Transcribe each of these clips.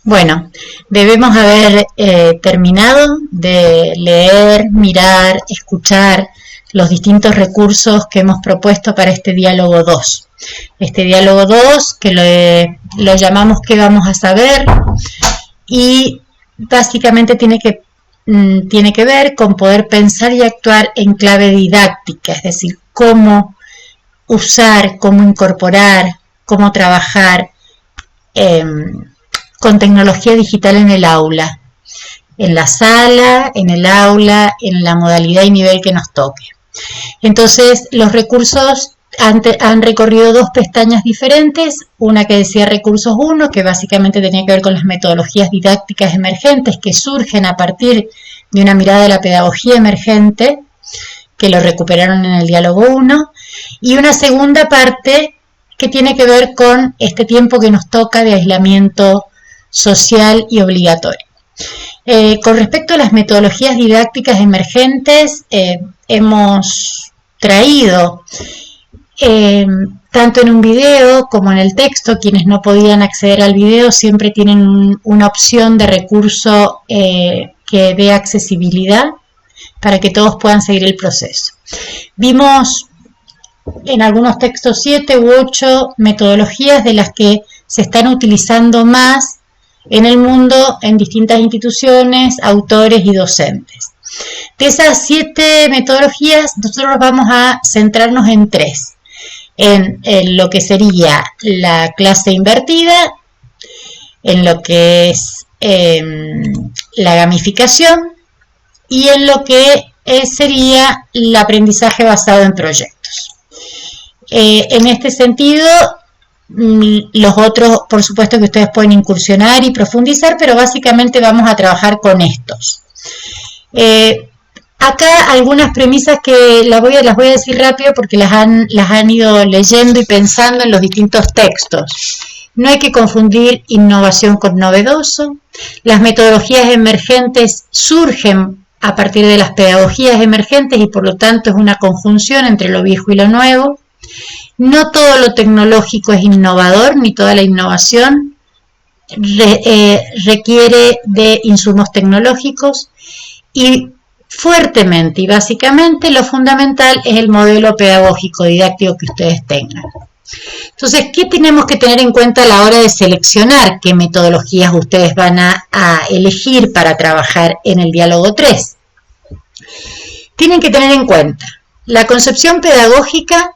Bueno, debemos haber terminado de leer, mirar, escuchar los distintos recursos que hemos propuesto para este diálogo 2. Este diálogo 2 que lo llamamos ¿Qué vamos a saber? Y básicamente tiene que ver con poder pensar y actuar en clave didáctica, es decir, cómo usar, cómo incorporar, cómo trabajar con tecnología digital en el aula, en la sala, en el aula, en la modalidad y nivel que nos toque. Entonces, los recursos han recorrido dos pestañas diferentes, una que decía recursos 1, que básicamente tenía que ver con las metodologías didácticas emergentes que surgen a partir de una mirada de la pedagogía emergente, que lo recuperaron en el diálogo 1, y una segunda parte que tiene que ver con este tiempo que nos toca de aislamiento social y obligatorio. Con respecto a las metodologías didácticas emergentes, hemos traído tanto en un video como en el texto, quienes no podían acceder al video siempre tienen una opción de recurso que dé accesibilidad para que todos puedan seguir el proceso. Vimos en algunos textos 7 u 8 metodologías de las que se están utilizando más en el mundo, en distintas instituciones, autores y docentes. De esas 7 metodologías, nosotros vamos a centrarnos en 3. En lo que sería la clase invertida, en lo que es la gamificación y en lo que sería el aprendizaje basado en proyectos. En este sentido, los otros, por supuesto que ustedes pueden incursionar y profundizar, pero básicamente vamos a trabajar con estos. Acá algunas premisas que las voy a decir rápido porque las han ido leyendo y pensando en los distintos textos. No hay que confundir innovación con novedoso. Las metodologías emergentes surgen a partir de las pedagogías emergentes y por lo tanto es una conjunción entre lo viejo y lo nuevo. No todo lo tecnológico es innovador, ni toda la innovación requiere de insumos tecnológicos y fuertemente y básicamente lo fundamental es el modelo pedagógico didáctico que ustedes tengan. Entonces, ¿qué tenemos que tener en cuenta a la hora de seleccionar qué metodologías ustedes van a elegir para trabajar en el diálogo 3? Tienen que tener en cuenta la concepción pedagógica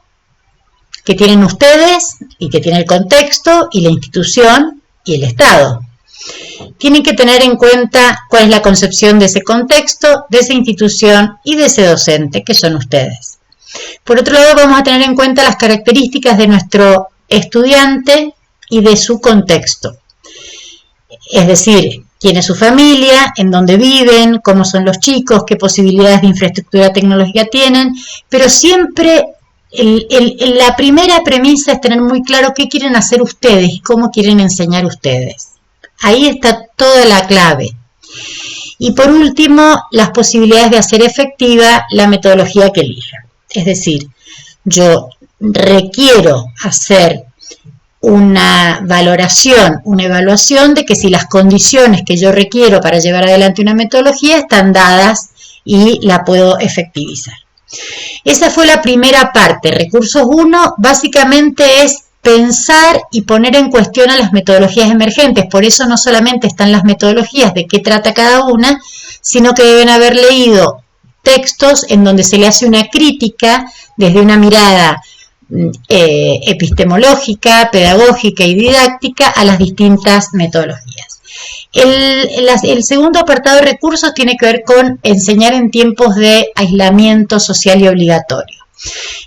que tienen ustedes y que tiene el contexto y la institución y el Estado. Tienen que tener en cuenta cuál es la concepción de ese contexto, de esa institución y de ese docente, que son ustedes. Por otro lado, vamos a tener en cuenta las características de nuestro estudiante y de su contexto. Es decir, quién es su familia, en dónde viven, cómo son los chicos, qué posibilidades de infraestructura tecnológica tienen, pero siempre la primera premisa es tener muy claro qué quieren hacer ustedes y cómo quieren enseñar ustedes. Ahí está toda la clave. Y por último, las posibilidades de hacer efectiva la metodología que elijan. Es decir, yo requiero hacer una valoración, una evaluación de que si las condiciones que yo requiero para llevar adelante una metodología están dadas y la puedo efectivizar. Esa fue la primera parte. Recursos 1 básicamente es pensar y poner en cuestión a las metodologías emergentes. Por eso no solamente están las metodologías de qué trata cada una, sino que deben haber leído textos en donde se le hace una crítica desde una mirada epistemológica, pedagógica y didáctica a las distintas metodologías. El segundo apartado de recursos tiene que ver con enseñar en tiempos de aislamiento social y obligatorio.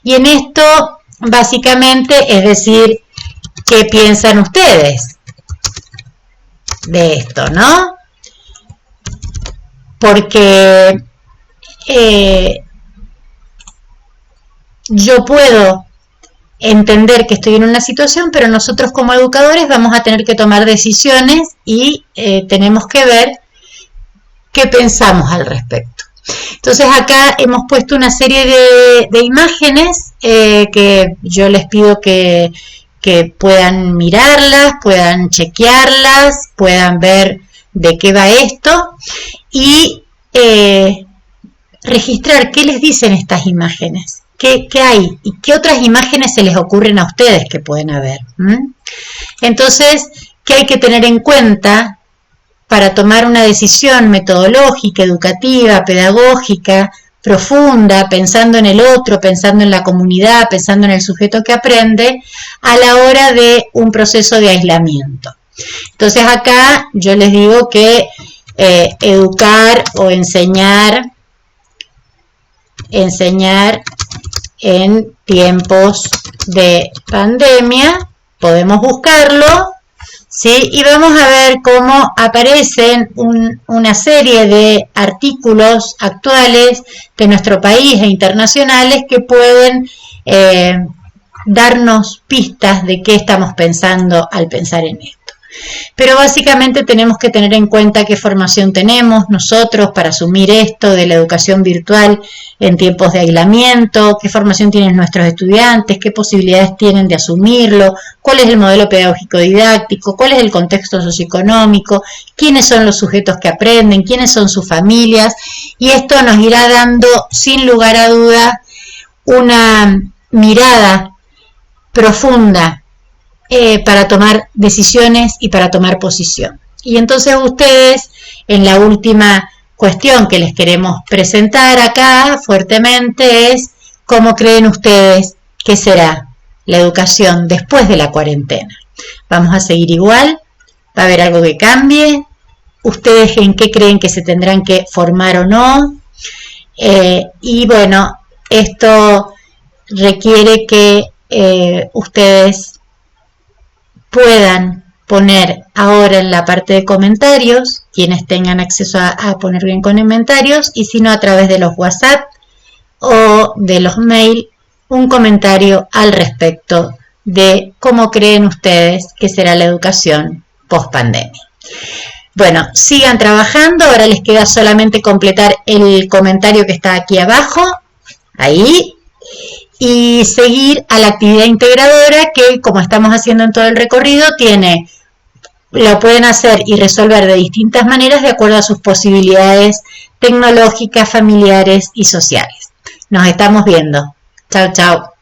Y en esto, básicamente, es decir, ¿qué piensan ustedes de esto, no? Porque yo puedo entender que estoy en una situación, pero nosotros como educadores vamos a tener que tomar decisiones y tenemos que ver qué pensamos al respecto. Entonces acá hemos puesto una serie de imágenes que yo les pido que que puedan mirarlas, puedan chequearlas, puedan ver de qué va esto y registrar qué les dicen estas imágenes, qué hay y qué otras imágenes se les ocurren a ustedes que pueden haber. Entonces, ¿qué hay que tener en cuenta para tomar una decisión metodológica, educativa, pedagógica, profunda, pensando en el otro, pensando en la comunidad, pensando en el sujeto que aprende, a la hora de un proceso de aislamiento? Entonces acá yo les digo que educar o enseñar en tiempos de pandemia, podemos buscarlo, ¿sí? Y vamos a ver cómo aparecen una serie de artículos actuales de nuestro país e internacionales que pueden darnos pistas de qué estamos pensando al pensar en esto. Pero básicamente tenemos que tener en cuenta qué formación tenemos nosotros para asumir esto de la educación virtual en tiempos de aislamiento, qué formación tienen nuestros estudiantes, qué posibilidades tienen de asumirlo, cuál es el modelo pedagógico didáctico, cuál es el contexto socioeconómico, quiénes son los sujetos que aprenden, quiénes son sus familias, y esto nos irá dando sin lugar a duda una mirada profunda para tomar decisiones y para tomar posición. Y entonces ustedes, en la última cuestión que les queremos presentar acá fuertemente, es cómo creen ustedes que será la educación después de la cuarentena. ¿Vamos a seguir igual? ¿Va a haber algo que cambie? ¿Ustedes en qué creen que se tendrán que formar o no? Y bueno, esto requiere que ustedes puedan poner ahora en la parte de comentarios, quienes tengan acceso a poner bien comentarios, y si no a través de los WhatsApp o de los mail, un comentario al respecto de cómo creen ustedes que será la educación post pandemia. Bueno, sigan trabajando, ahora les queda solamente completar el comentario que está aquí abajo, ahí, y seguir a la actividad integradora que, como estamos haciendo en todo el recorrido, lo pueden hacer y resolver de distintas maneras de acuerdo a sus posibilidades tecnológicas, familiares y sociales. Nos estamos viendo. Chao, chao.